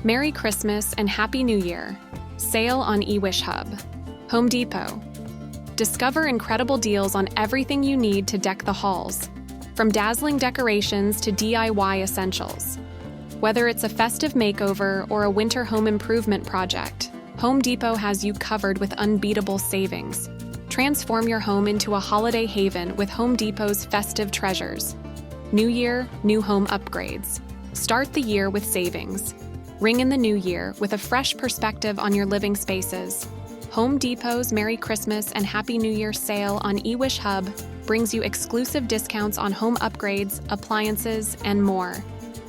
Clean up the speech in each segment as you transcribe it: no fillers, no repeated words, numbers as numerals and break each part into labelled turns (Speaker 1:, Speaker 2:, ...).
Speaker 1: Merry Christmas and Happy New Year. Sale on eWishHub. Home Depot. Discover incredible deals on everything you need to deck the halls, from dazzling decorations to DIY essentials. Whether it's a festive makeover or a winter home improvement project, Home Depot has you covered with unbeatable savings. Transform your home into a holiday haven with Home Depot's festive treasures. New year, new home upgrades. Start the year with savings. Ring in the new year with a fresh perspective on your living spaces. Home Depot's Merry Christmas and Happy New Year sale on eWishHub brings you exclusive discounts on home upgrades, appliances, and more.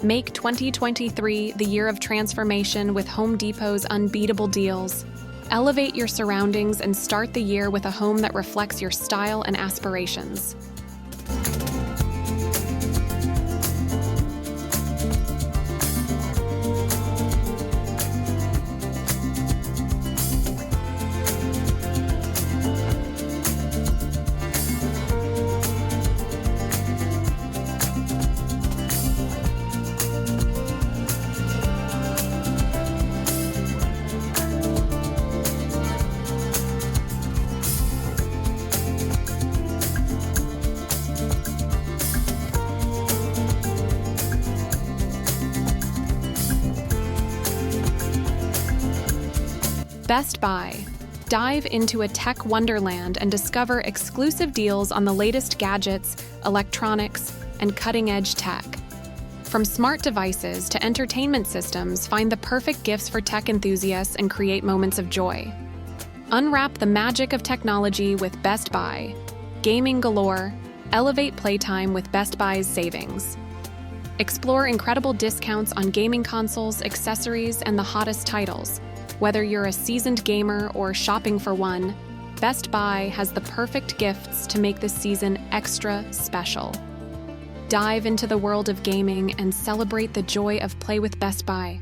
Speaker 1: Make 2023 the year of transformation with Home Depot's unbeatable deals. Elevate your surroundings and start the year with a home that reflects your style and aspirations. Best Buy. Dive into a tech wonderland and discover exclusive deals on the latest gadgets, electronics, and cutting-edge tech. From smart devices to entertainment systems, find the perfect gifts for tech enthusiasts and create moments of joy. Unwrap the magic of technology with Best Buy. Gaming galore. Elevate playtime with Best Buy's savings. Explore incredible discounts on gaming consoles, accessories, and the hottest titles. Whether you're a seasoned gamer or shopping for one, Best Buy has the perfect gifts to make this season extra special. Dive into the world of gaming and celebrate the joy of play with Best Buy.